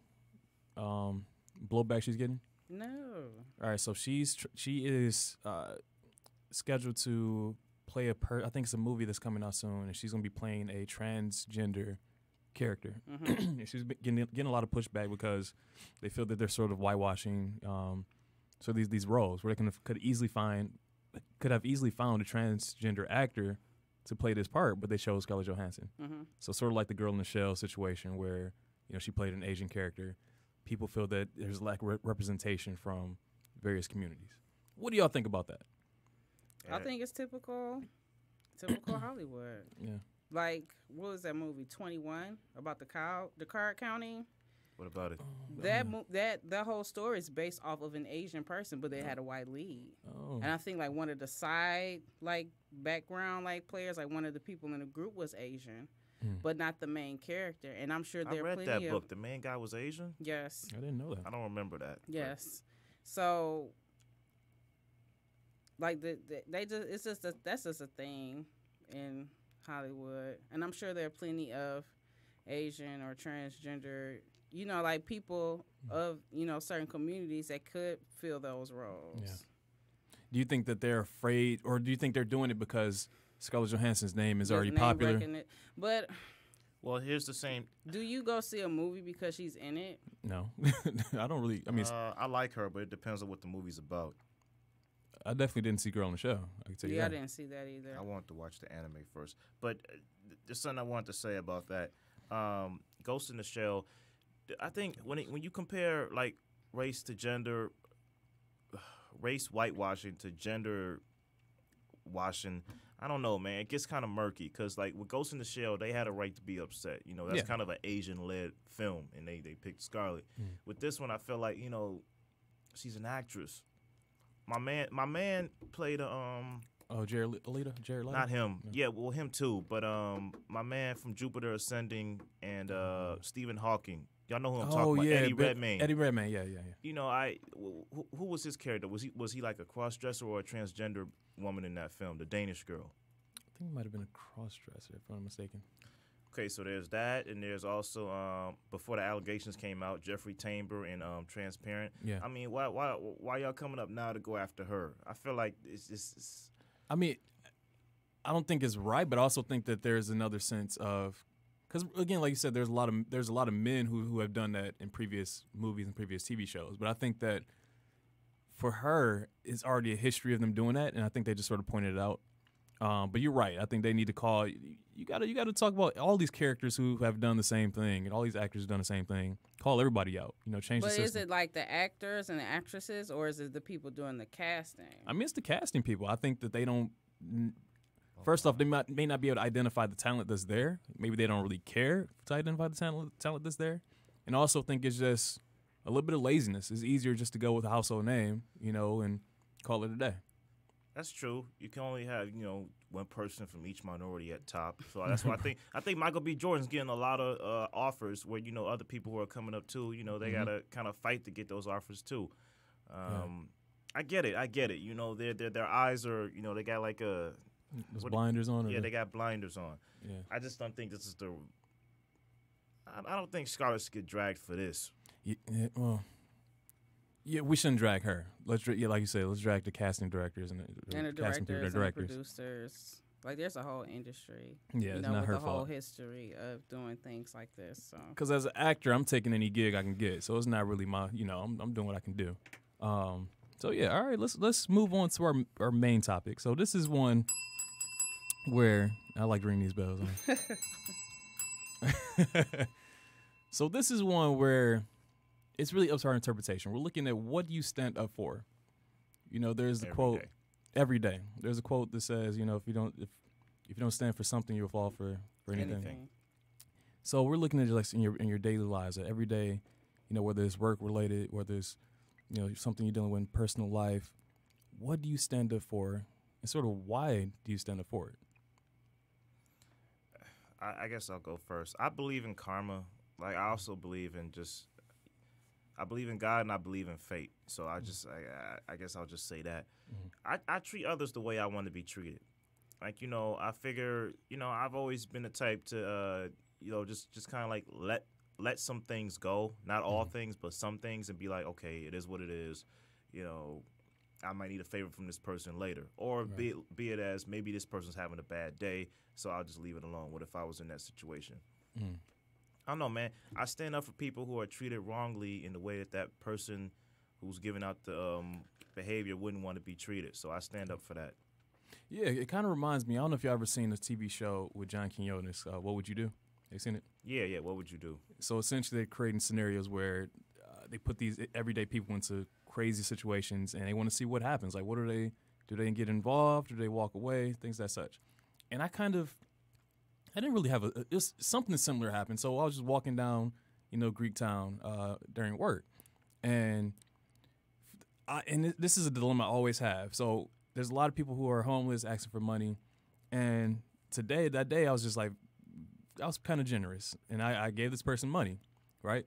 blowback she's getting? No. All right, so she is scheduled to play I think it's a movie that's coming out soon, and she's going to be playing a transgender character. And she's getting a lot of pushback because they feel that they're sort of whitewashing so these roles where they could have easily found a transgender actor to play this part, but they chose Scarlett Johansson. So sort of like the Girl in the Shell situation where she played an Asian character. People feel that there's lack of representation from various communities. What do y'all think about that? I think it's typical Hollywood. Yeah. Like, what was that movie, 21, about the card counting? What about it? That whole story is based off of an Asian person, but they had a white lead. Oh. And I think like one of the side background players, like one of the people in the group was Asian, but not the main character. And I'm sure there are read plenty that book. The main guy was Asian? Yes. I didn't know that. I don't remember that. Yes. So like that's just a thing in Hollywood. And I'm sure there are plenty of Asian or transgender people of, certain communities that could fill those roles. Yeah. Do you think that they're afraid, or do you think they're doing it because Scarlett Johansson's name is already popular? But well, here's the same. Do you go see a movie because she's in it? No. I don't really. I mean, I like her, but it depends on what the movie's about. I definitely didn't see Girl in the Show. I can tell you that. I didn't see that either. I wanted to watch the anime first. But there's something I wanted to say about that. Ghost in the Shell, I think when you compare like race to gender, race whitewashing to gender washing, I don't know, man. It gets kind of murky because like with Ghost in the Shell, they had a right to be upset. That's kind of an Asian-led film, and they picked Scarlett. With this one, I feel like she's an actress. My man played Oh, Jared Leto? Not him. No. Yeah, well, him too. But my man from Jupiter Ascending and Stephen Hawking. Y'all know who I'm talking about? Eddie Redmayne. Eddie Redmayne, yeah. You know, who was his character? Was he like a cross-dresser or a transgender woman in that film, the Danish girl? I think it might have been a cross-dresser, if I'm not mistaken. Okay, so there's that, and there's also before the allegations came out, Jeffrey Tambor in Transparent. Yeah. I mean, why y'all coming up now to go after her? I feel like it's I mean, I don't think it's right, but I also think that there's another sense of, because again, like you said, there's a lot of men who have done that in previous movies and previous TV shows. But I think that for her, it's already a history of them doing that, and I think they just sort of pointed it out. But you're right. I think they need to call. You got to talk about all these characters who have done the same thing, and all these actors who have done the same thing. Call everybody out. Change the system. But is it like the actors and the actresses, or is it the people doing the casting? I mean, it's the casting people. I think that they don't. First off, they may not be able to identify the talent that's there. Maybe they don't really care to identify the talent that's there. And I also think it's just a little bit of laziness. It's easier just to go with a household name, and call it a day. That's true. You can only have, one person from each minority at top. So that's why I think Michael B. Jordan's getting a lot of offers where, other people who are coming up too, they got to kind of fight to get those offers too. I get it. Their eyes are, they got like those blinders on? Yeah, they got blinders on. Yeah. I just don't think this is I don't think Scarlett should get dragged for this. Yeah, we shouldn't drag her. Like you said, let's drag the casting directors and the directors and the producers. Like, there's a whole industry. Yeah, it's not her with the whole fault. history of doing things like this. So, because as an actor, I'm taking any gig I can get, so it's not really my. I'm doing what I can do. So yeah, all right. Let's move on to our main topic. So this is one where I like to ring these bells on. So this is one where it's really up to our interpretation. We're looking at what do you stand up for. There's the quote every day. There's a quote that says, if you don't stand for something, you'll fall for anything. So we're looking at it like in your daily lives, every day, whether it's work related, whether it's something you're dealing with in personal life. What do you stand up for, and sort of why do you stand up for it? I guess I'll go first. I believe in karma. Like, I also believe in I believe in God and I believe in fate. So I guess I'll just say that. Mm-hmm. I treat others the way I want to be treated. Like, I figure, I've always been the type to, just kind of like let some things go. Not all things, but some things, and be like, okay, it is what it is. I might need a favor from this person later. Or right. be it as maybe this person's having a bad day, so I'll just leave it alone. What if I was in that situation? Mm. I don't know, man. I stand up for people who are treated wrongly in the way that person who's giving out the behavior wouldn't want to be treated. So I stand up for that. Yeah, it kind of reminds me. I don't know if y'all ever seen this TV show with John Quinones. What Would You Do? You seen it? Yeah. What would you do? So essentially, they're creating scenarios where they put these everyday people into crazy situations, and they want to see what happens. Like, what are they? Do they get involved? Do they walk away? Things that such. And I didn't really have something similar happened. So I was just walking down, Greek Town during work, and this is a dilemma I always have. So there's a lot of people who are homeless asking for money, and that day I was just like, I was kind of generous, and I gave this person money, right?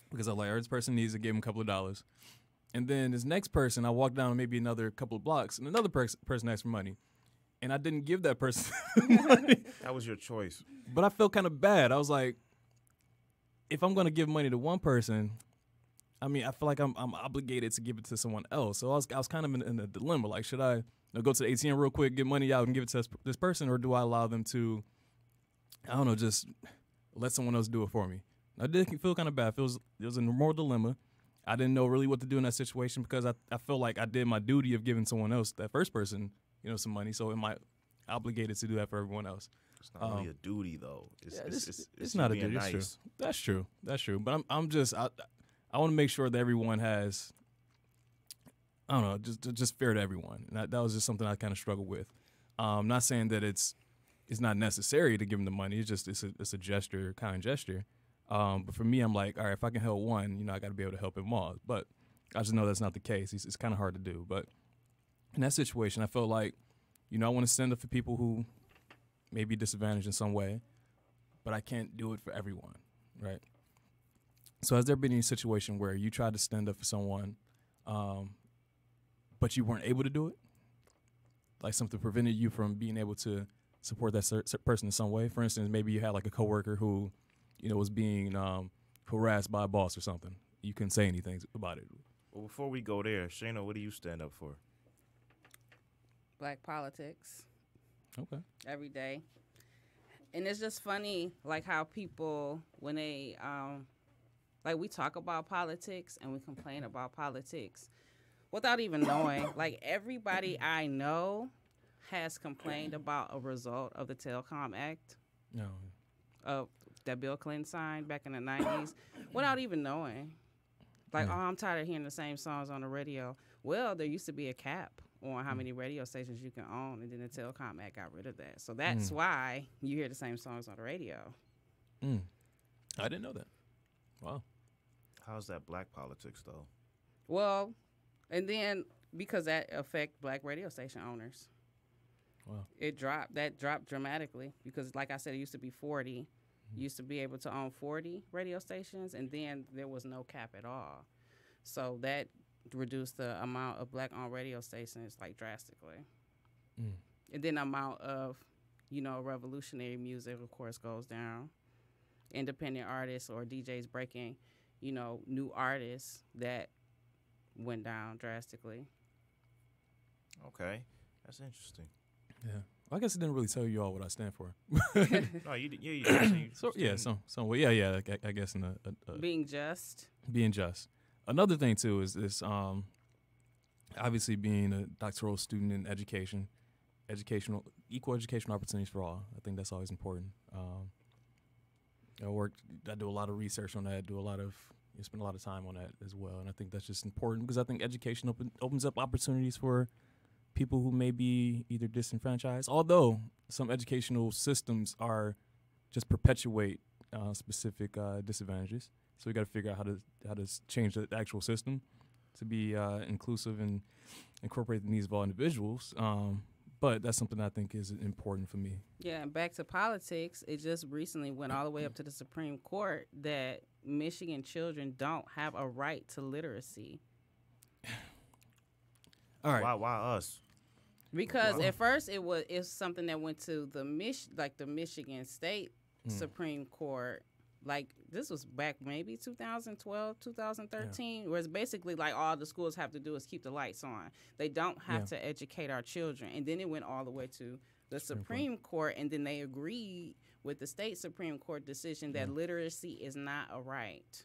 Because I was like, this person needs to give him a couple of dollars. And then this next person, I walked down maybe another couple of blocks, and another person asked for money. And I didn't give that person money. That was your choice. But I felt kind of bad. I was like, if I'm going to give money to one person, I mean, I feel like I'm obligated to give it to someone else. So I was kind of in a dilemma. Like, should I go to the ATM real quick, get money out, and give it to this person, or do I allow them to, I don't know, just let someone else do it for me? I did feel kind of bad. It was a moral dilemma. I didn't know really what to do in that situation because I feel like I did my duty of giving someone else, that first person, some money. So am I obligated to do that for everyone else? It's not really a duty, though. It's not a duty. Nice. That's true. But I want to make sure that everyone has, I don't know, just fair to everyone. And that was just something I kind of struggled with. I'm not saying that it's not necessary to give them the money. It's a gesture, kind gesture. But for me, I'm like, all right, if I can help one, I got to be able to help them all. But I just know that's not the case. It's kind of hard to do. But in that situation, I felt like I want to stand up for people who may be disadvantaged in some way, but I can't do it for everyone, right? So has there been any situation where you tried to stand up for someone, but you weren't able to do it? Like something prevented you from being able to support that person in some way? For instance, maybe you had like a coworker who, was being harassed by a boss or something. You couldn't say anything about it. Well, before we go there, Shayna, what do you stand up for? Black politics. Okay. Every day. And it's just funny, like how people, when they, like we talk about politics and we complain about politics without even knowing. Like everybody I know has complained about a result of the Telecom Act. No. That Bill Clinton signed back in the 90s without even knowing. Like, I'm tired of hearing the same songs on the radio. Well, there used to be a cap on how many radio stations you can own, and then the Telecom Act got rid of that. So that's why you hear the same songs on the radio. I didn't know that. Wow. How's that black politics, though? Well, and then because that affect black radio station owners. Wow. That dropped dramatically because, like I said, it used to be 40. You used to be able to own 40 radio stations, and then there was no cap at all. So that reduced the amount of black-owned radio stations, like, drastically. And then the amount of, revolutionary music, of course, goes down. Independent artists or DJs breaking, new artists, that went down drastically. Okay. That's interesting. Yeah. Well, I guess it didn't really tell you all what I stand for. No, you did. So yeah, yeah. I guess in being just. Being just. Another thing too is this. Obviously, being a doctoral student in education, equal educational opportunities for all. I think that's always important. I do a lot of research on that. Spend a lot of time on that as well, and I think that's just important because I think education opens up opportunities for people who may be either disenfranchised, although some educational systems just perpetuate specific disadvantages. So we got to figure out how to change the actual system to be inclusive and incorporate the needs of all individuals. But that's something I think is important for me. Yeah, and back to politics, it just recently went all the way up to the Supreme Court that Michigan children don't have a right to literacy. All right. Why us? Because at first it's something that went to the Michigan State Supreme Court. Like this was back maybe 2012, 2013, where it's basically like all the schools have to do is keep the lights on. They don't have to educate our children. And then it went all the way to the Supreme Court, and then they agreed with the state Supreme Court decision that literacy is not a right.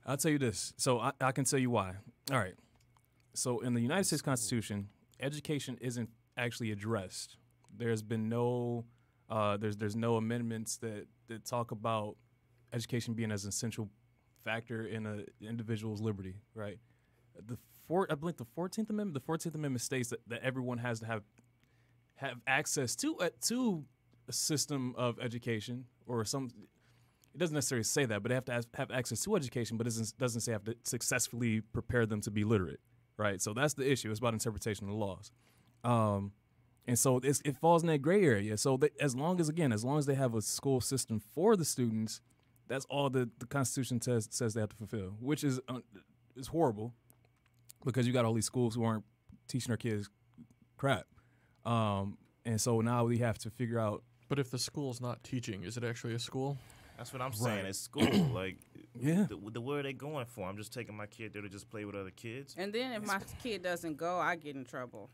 I'll tell you this. So I can tell you why. All right. So in the United States Constitution, education isn't actually addressed. There's been no there's no amendments that talk about education being as an essential factor in an individual's liberty, right? I believe the 14th Amendment. The 14th Amendment states that everyone has to have access to a system of education or some. It doesn't necessarily say that, but they have to have access to education, but it doesn't say have to successfully prepare them to be literate, right? So that's the issue. It's about interpretation of the laws. And so it falls in that gray area. So as long as they have a school system for the students, that's all the Constitution says they have to fulfill, which is horrible because you got all these schools who aren't teaching their kids crap. And so now we have to figure out. But if the school's not teaching, is it actually a school? That's what I'm saying. Right. It's school. Like, yeah. Where are they going for? I'm just taking my kid there to just play with other kids. And then if my kid doesn't go, I get in trouble.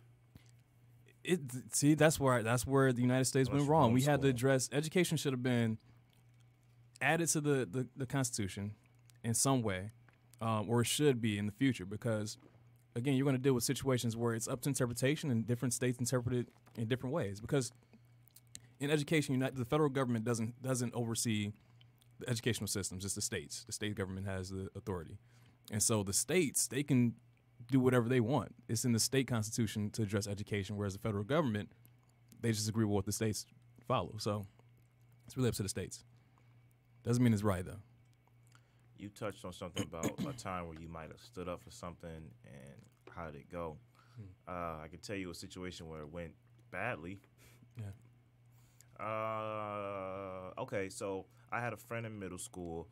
That's where the United States went wrong. We had to address education should have been added to the Constitution in some way, or it should be in the future because, again, you're going to deal with situations where it's up to interpretation and different states interpret it in different ways. Because in education, the federal government doesn't oversee the educational systems. It's the states. The state government has the authority, and so the states they can do whatever they want. It's in the state constitution to address education, whereas the federal government, they just agree with what the states follow. So it's really up to the states. Doesn't mean it's right, though. You touched on something about a time where you might have stood up for something, and how did it go? I can tell you a situation where it went badly. Yeah. Okay, so I had a friend in middle school.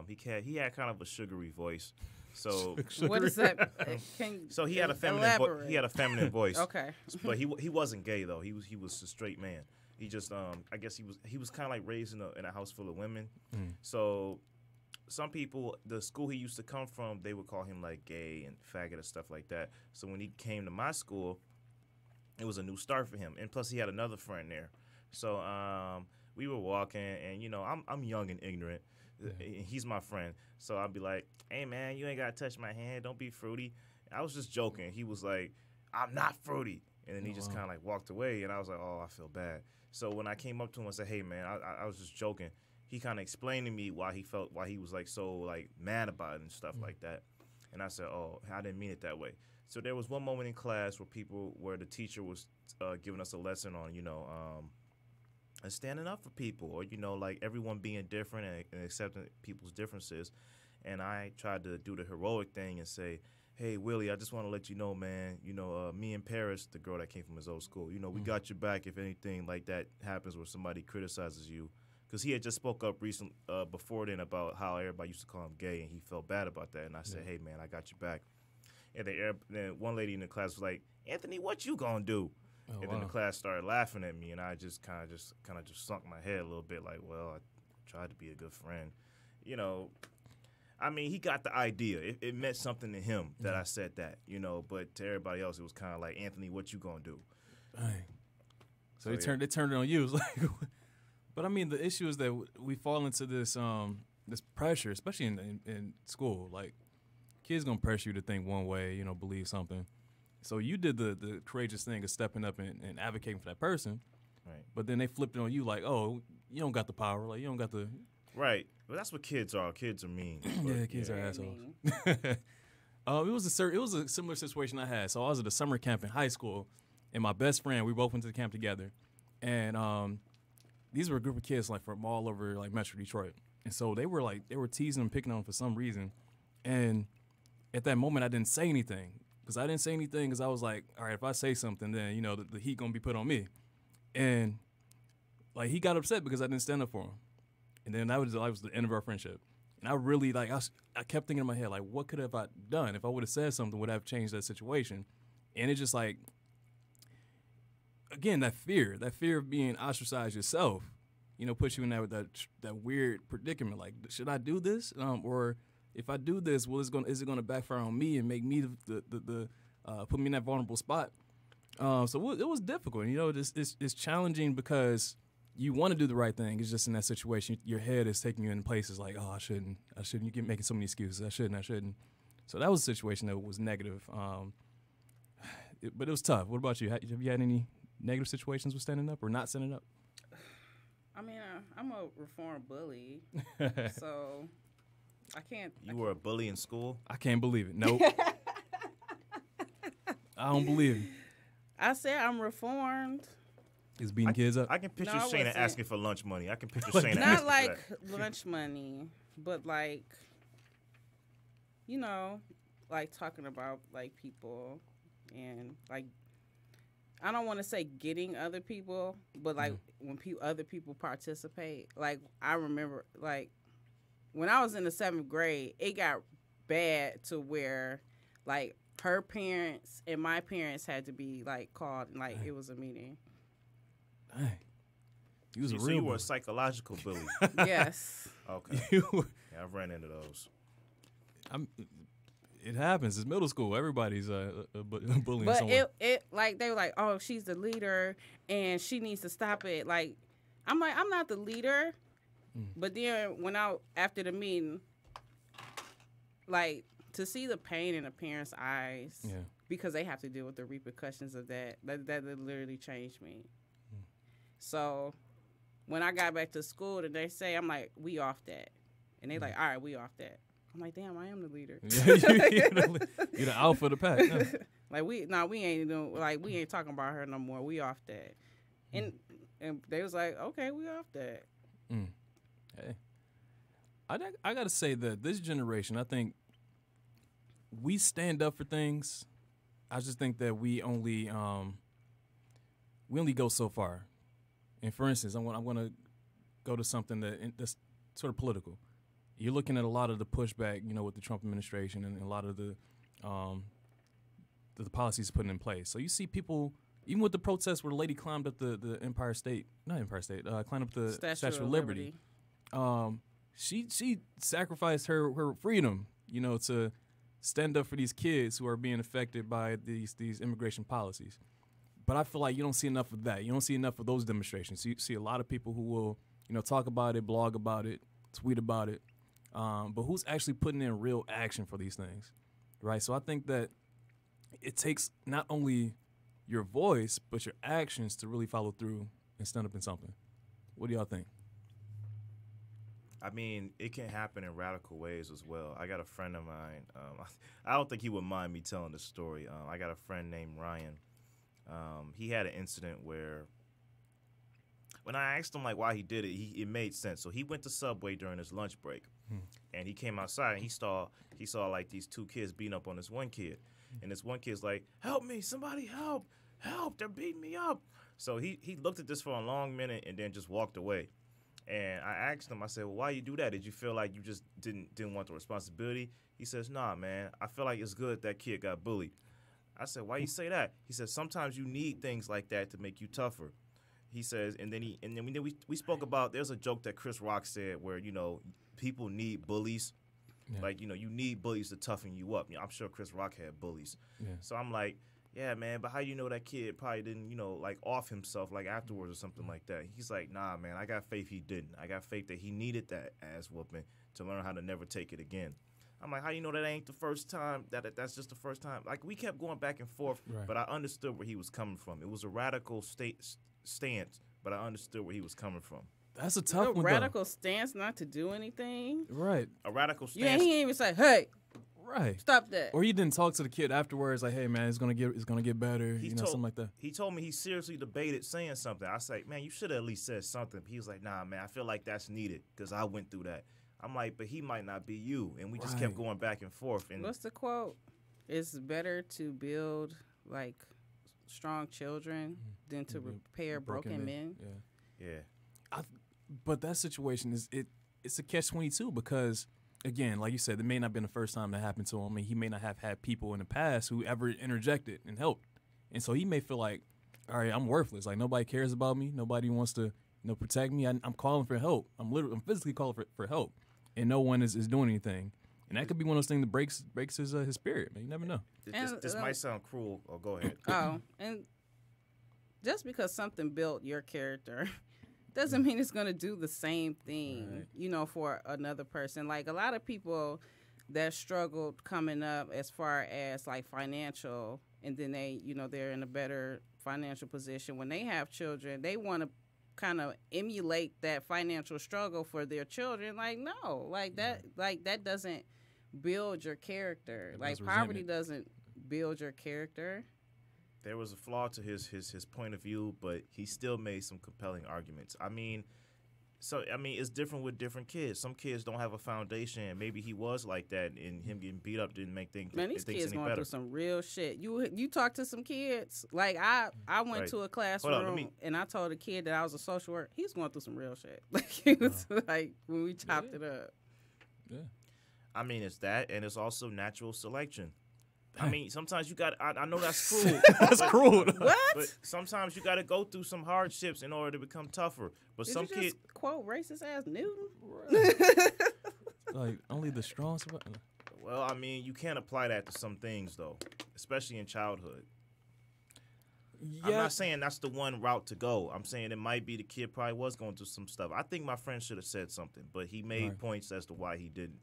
He had kind of a sugary voice. So What is that? so he had a feminine elaborate. he had a feminine voice. Okay. But he wasn't gay though. He was a straight man. He just I guess he was kind of like raised in a house full of women. So some people, the school he used to come from, they would call him like gay and faggot and stuff like that. So when he came to my school, it was a new start for him. And plus he had another friend there. So we were walking, and you know, I'm young and ignorant. He's my friend. So I'd be like, "Hey man, you ain't gotta touch my hand. Don't be fruity." I was just joking. He was like, "I'm not fruity." And then he just kind of like walked away, and I was like, "Oh, I feel bad." So when I came up to him and said, "Hey man, I was just joking," he kind of explained to me why he was like so like mad about it and stuff like that. And I said, "Oh, I didn't mean it that way." So there was one moment in class where the teacher was giving us a lesson on, you know, and standing up for people, or, you know, like everyone being different and accepting people's differences. And I tried to do the heroic thing and say, "Hey, Willie, I just want to let you know, man, you know, me and Paris, the girl that came from his old school, you know, we got your back if anything like that happens where somebody criticizes you." Because he had just spoke up before then about how everybody used to call him gay, and he felt bad about that. And I said, "Hey, man, I got your back." And then one lady in the class was like, "Anthony, what you gonna do?" Then the class started laughing at me, and I just kind of sunk my head a little bit, like, well, I tried to be a good friend, you know. I mean, he got the idea. It meant something to him that I said that, you know. But to everybody else, it was kind of like, "Anthony, what you gonna do?" Dang. So they turned it on you. It was like, but I mean, the issue is that we fall into this this pressure, especially in school. Like, kids gonna pressure you to think one way, you know, believe something. So you did the courageous thing of stepping up and advocating for that person. Right. But then they flipped it on you like, "Oh, you don't got the power. Like, you don't got the..." Right. Well, that's what kids are. Kids are mean. Yeah, kids are assholes. It was a similar situation I had. So I was at a summer camp in high school, and my best friend, we both went to the camp together. And these were a group of kids like from all over like Metro Detroit. And so they were teasing and picking on him for some reason. And at that moment, I didn't say anything. Because I was like, all right, if I say something, then, you know, the heat going to be put on me. And, like, he got upset because I didn't stand up for him. And then that was the end of our friendship. And I really, like, I kept thinking in my head, like, what could have I done? If I would have said something, would I have changed that situation? And it's just like, again, that fear of being ostracized yourself, you know, puts you in that weird predicament. Like, should I do this? Or if I do this, is it gonna backfire on me and make me put me in that vulnerable spot? So it was difficult. You know, it's challenging because you want to do the right thing. It's just in that situation, your head is taking you in places like, "Oh, I shouldn't. You keep making so many excuses. I shouldn't. So that was a situation that was negative. But it was tough. What about you? Have you had any negative situations with standing up or not standing up? I mean, I'm a reformed bully, so I can't. You were a bully in school? I can't believe it. Nope. I don't believe it. I said I'm reformed. Is beating kids up? I can picture No, I Shayna wasn't. asking for lunch money. I can picture Shayna asking Not for like that. lunch money, but like, you know, like talking about like people and like, I don't want to say getting other people, but like when other people participate. Like I remember like when I was in the 7th grade, it got bad to where like her parents and my parents had to be like called and like it was a meeting. Dang. You was So you were a psychological bully. Yes. Okay. Yeah, I've ran into those. It happens. It's middle school. Everybody's bullying But someone. it like they were like, "Oh, she's the leader and she needs to stop it." Like I'm not the leader. But then after the meeting, like to see the pain in a parent's eyes because they have to deal with the repercussions of that literally changed me. So when I got back to school the next day, I'm like, "We off that." And they like, "All right, we off that." I'm like, "Damn, I am the leader." You're the alpha of the pack. Yeah. Like we ain't talking about her no more. We off that. And they was like, "Okay, we off that." Hey, I gotta say that this generation, I think we stand up for things. I just think that we only we only go so far. And for instance, I'm going to go to something that's sort of political. You're looking at a lot of the pushback, with the Trump administration and a lot of the policies put in place. So you see people, even with the protests where the lady climbed up the climbed up the Statue of Liberty. She sacrificed her freedom, to stand up for these kids who are being affected by these immigration policies. But I feel like you don't see enough of that. You don't see enough of those demonstrations. You see a lot of people who will, talk about it, blog about it, tweet about it. But who's actually putting in real action for these things, right? So I think that it takes not only your voice, but your actions to really follow through and stand up in something. What do y'all think? I mean, it can happen in radical ways as well. I got a friend of mine. I don't think he would mind me telling the story. I got a friend named Ryan. He had an incident where, when I asked him why he did it, it made sense. So he went to Subway during his lunch break, and he came outside and he saw these two kids beating up on this one kid, and this one kid's like, "Help me! Somebody help! Help! They're beating me up!" So he looked at this for a long minute and then just walked away. And I asked him, I said, "Well, why you do that? Did you feel like you just didn't want the responsibility?" He says, "Nah, man. I feel like it's good that kid got bullied." I said, "Why you say that?" He says, "Sometimes you need things like that to make you tougher." He says, and then we spoke about, there's a joke that Chris Rock said where, people need bullies. Yeah. You need bullies to toughen you up. I'm sure Chris Rock had bullies. Yeah. So I'm like, yeah, man, but how you know that kid probably didn't, off himself afterwards or something like that? He's like, nah, man, I got faith he didn't. I got faith that he needed that ass whooping to learn how to never take it again. I'm like, how you know that ain't the first time, that's just the first time? We kept going back and forth, right. But I understood where he was coming from. It was a radical stance, but I understood where he was coming from. That's a tough one, radical stance not to do anything? Right. A radical stance. Yeah, he ain't even say, "Hey, right, stop that." Or you didn't talk to the kid afterwards, like, "Hey, man, it's gonna get better," something like that. He told me he seriously debated saying something. I said, "Man, you should have at least said something." He was like, "Nah, man, I feel like that's needed because I went through that." I'm like, "But he might not be you," and we just kept going back and forth. And what's the quote? It's better to build strong children than to repair broken men. Yeah. But that situation it's a catch-22 because, again, like you said, it may not have been the first time that happened to him. I mean, he may not have had people in the past who ever interjected and helped. And so he may feel like, all right, I'm worthless. Nobody cares about me. Nobody wants to protect me. I'm calling for help. I'm physically calling for help. And no one is doing anything. And that could be one of those things that breaks his spirit. Man, you never know. This might sound cruel. Oh, go ahead. And just because something built your character doesn't mean it's going to do the same thing, right. For another person. A lot of people that struggled coming up as far as financial, and then they, they're in a better financial position. When they have children, they want to kind of emulate that financial struggle for their children. No, that doesn't build your character. Poverty doesn't build your character. There was a flaw to his point of view, but he still made some compelling arguments. It's different with different kids. Some kids don't have a foundation, and maybe he was like that, and him getting beat up didn't make things. Man, these kids going through some real shit. You talk to some kids. I went to a classroom and I told a kid that I was a social worker. He was going through some real shit. He was when we chopped it up. Yeah. It's that, and it's also natural selection. Sometimes you got. I know that's cruel. That's cruel. What? But sometimes you got to go through some hardships in order to become tougher. But Did some you kids quote racist ass Newton. Right. Only the strong survive. Well, you can't apply that to some things though, especially in childhood. Yeah. I'm not saying that's the one route to go. I'm saying it might be the kid probably was going through some stuff. I think my friend should have said something, but he made points as to why he didn't.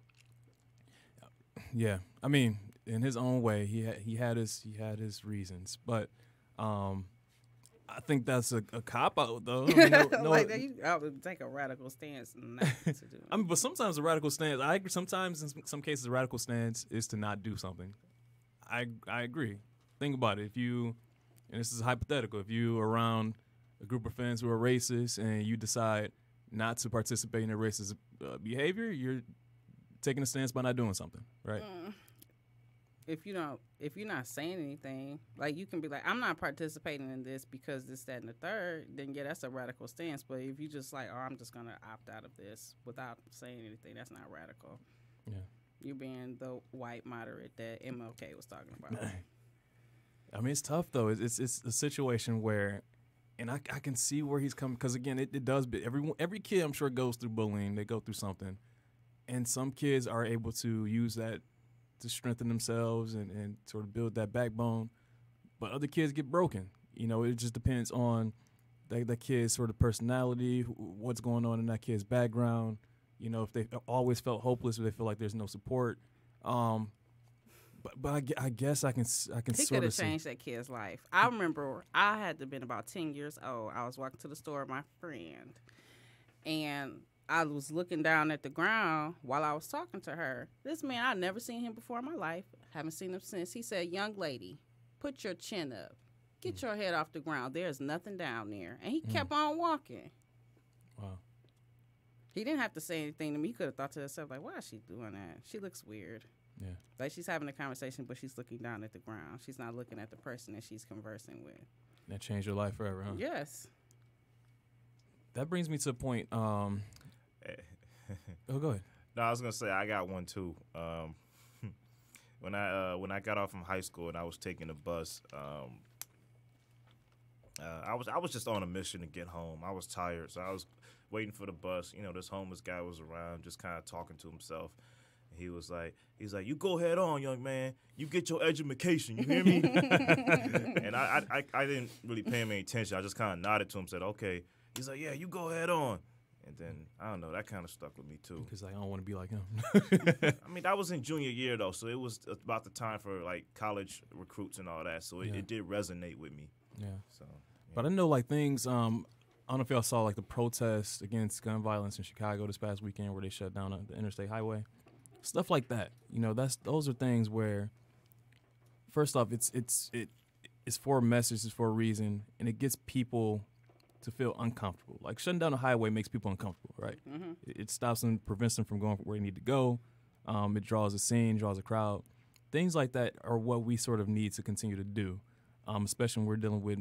Yeah, in his own way, he had his reasons, but I think that's a cop out though. I would take a radical stance not to do. But sometimes a radical stance. I agree. Sometimes in some cases, a radical stance is to not do something. I agree. Think about it. And this is hypothetical, if you are around a group of friends who are racist and you decide not to participate in their racist behavior, you're taking a stance by not doing something, right? if you're not saying anything, like, you can be like, I'm not participating in this because this, that, and the third, then yeah, that's a radical stance. But if you just like, oh, I'm just gonna opt out of this without saying anything, that's not radical. Yeah. You're being the white moderate that MLK was talking about. I mean, it's tough though. It's a situation where, and I can see where he's coming, because again, it does. Every kid, I'm sure, goes through bullying. They go through something, and some kids are able to use that to strengthen themselves and sort of build that backbone. But other kids get broken. You know, it just depends on that kid's sort of personality, what's going on in that kid's background. You know, if they always felt hopeless, or they feel like there's no support. But I guess I can He sort could of have changed that kid's life. I remember I had to have been about 10 years old. I was walking to the store with my friend, and I was looking down at the ground while I was talking to her. This man, I'd never seen him before in my life. Haven't seen him since. He said, "Young lady, put your chin up. Get your head off the ground. There's nothing down there." And he kept on walking. Wow. He didn't have to say anything to me. He could have thought to himself, like, why is she doing that? She looks weird. Yeah. Like, she's having a conversation, but she's looking down at the ground. She's not looking at the person that she's conversing with. That changed your life forever, huh? Yes. That brings me to a point. Oh, go ahead. No, I was gonna say I got one too. When I got off from high school and I was taking the bus, I was just on a mission to get home. I was tired, so I was waiting for the bus. You know, this homeless guy was around, just kind of talking to himself. He was like, "You go head on, young man. You get your education. You hear me?" And I didn't really pay him any attention. I just kind of nodded to him, said, "Okay." He's like, "Yeah, you go head on." And then, I don't know, that kind of stuck with me, too. Because I don't want to be like him. I mean, that was in junior year, though, so it was about the time for, like, college recruits and all that, so it did resonate with me. Yeah. So, yeah. But I know, like, things, I don't know if y'all saw, like, the protests against gun violence in Chicago this past weekend where they shut down the interstate highway. Stuff like that. You know, those are things where, first off, it's for a message, it's for a reason, and it gets people to feel uncomfortable. Like, shutting down a highway makes people uncomfortable, right? Mm-hmm. It stops them, prevents them from going where they need to go. It draws a scene, draws a crowd. Things like that are what we sort of need to continue to do, especially when we're dealing with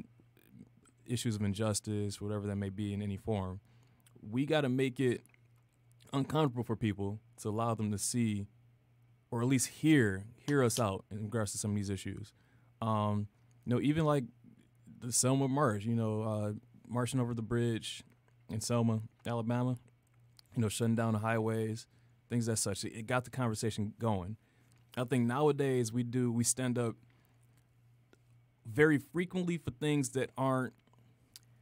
issues of injustice, whatever that may be in any form. We got to make it uncomfortable for people to allow them to see, or at least hear us out in regards to some of these issues. You know, even like the Selma March, you know, marching over the bridge in Selma, Alabama, you know, shutting down the highways, things as such. It got the conversation going. I think nowadays we stand up very frequently for things that aren't,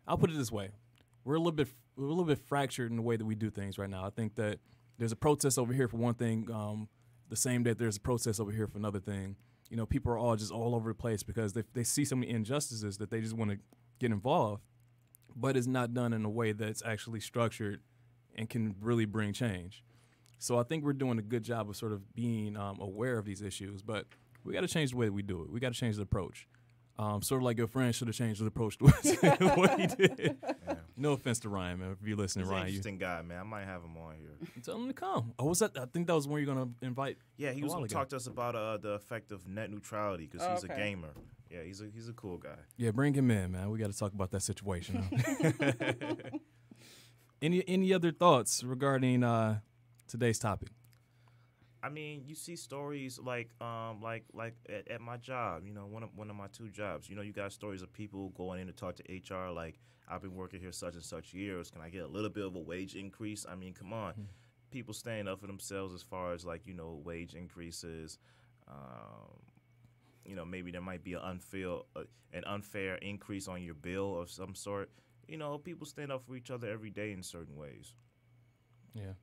I'll put it this way. We're a little bit fractured in the way that we do things right now. I think that there's a protest over here for one thing, the same day there's a protest over here for another thing. You know, people are all just all over the place because they see so many injustices that they just want to get involved, but it's not done in a way that's actually structured and can really bring change. So I think we're doing a good job of sort of being aware of these issues, but we got to change the way that we do it. We got to change the approach. Sort of like your friend should have changed his approach to what he did. Yeah. No offense to Ryan, man. If you're listening, He's Ryan, an interesting guy, man. I might have him on here. Tell him to come. Oh, what's that? I think that was one you're gonna invite. Yeah, he was gonna talk to us about the effect of net neutrality because he's a gamer. Yeah, he's a cool guy. Yeah, bring him in, man. We got to talk about that situation. Any other thoughts regarding today's topic? I mean, you see stories like at my job, you know, one of my two jobs. You know, you got stories of people going in to talk to HR like, I've been working here such and such years. Can I get a little bit of a wage increase? I mean, come on. Mm-hmm. People standing up for themselves as far as, like, you know, wage increases. You know, maybe there might be an unfair increase on your bill of some sort. You know, people stand up for each other every day in certain ways. Yeah.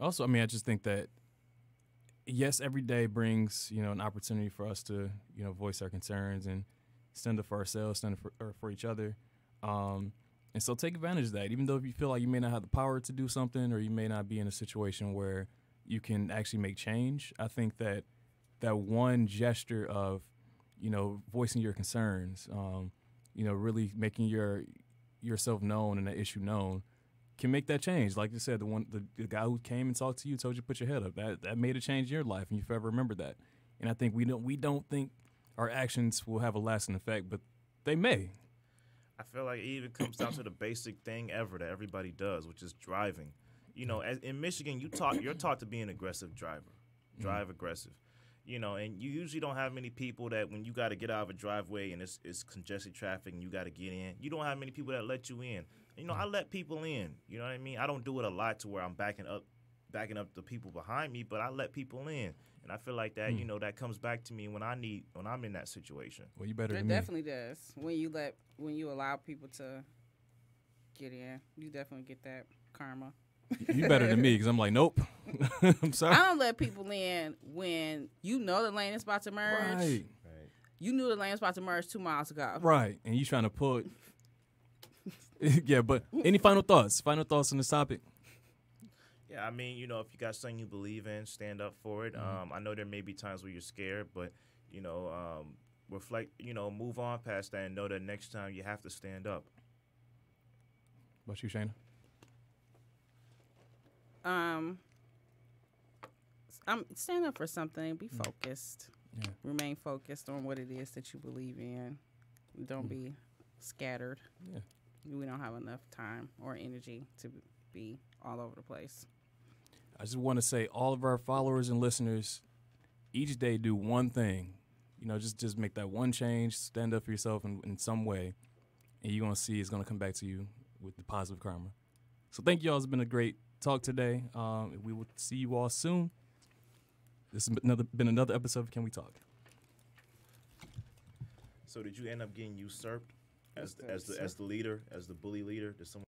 Also, I mean, I just think that, yes, every day brings, you know, an opportunity for us to, you know, voice our concerns and stand up for ourselves, stand up for each other. And so take advantage of that. Even though if you feel like you may not have the power to do something or you may not be in a situation where you can actually make change, I think that one gesture of, you know, voicing your concerns, you know, really making yourself known and the issue known can make that change. Like you said, the guy who came and talked to you told you to put your head up. That made a change in your life, and you forever remember that. And I think we don't think our actions will have a lasting effect, but they may. I feel like it even comes down to the basic thing ever that everybody does, which is driving. You know, in Michigan, you're taught to be an aggressive driver. Drive aggressive. You know, and you usually don't have many people that when you got to get out of a driveway and it's congested traffic and you got to get in, you don't have many people that let you in. You know, I let people in. You know what I mean? I don't do it a lot to where I'm backing up the people behind me, but I let people in. And I feel like that, you know, that comes back to me when I'm in that situation. Well, you better It than me. definitely does. When you allow people to get in, you definitely get that karma. You better than me because I'm like, nope. I'm sorry. I don't let people in when you know the lane is about to merge. Right. You knew the lane was about to merge 2 miles ago. Right. And you trying to pull it. Yeah, but any final thoughts? Final thoughts on this topic? Yeah, I mean, you know, if you got something you believe in, stand up for it. I know there may be times where you're scared, but, you know, reflect, you know, move on past that and know that next time you have to stand up. What about you, Shayna? Stand up for something. Be focused. Yeah. Remain focused on what it is that you believe in. Don't be scattered. Yeah. We don't have enough time or energy to be all over the place. I just want to say, all of our followers and listeners, each day do one thing. You know, just make that one change. Stand up for yourself in some way, and you're gonna see it's gonna come back to you with the positive karma. So thank you all. It's been a great talk today. We will see you all soon. This has been another episode of Can We Talk? So did you end up getting usurped as the leader, as the bully leader? Did someone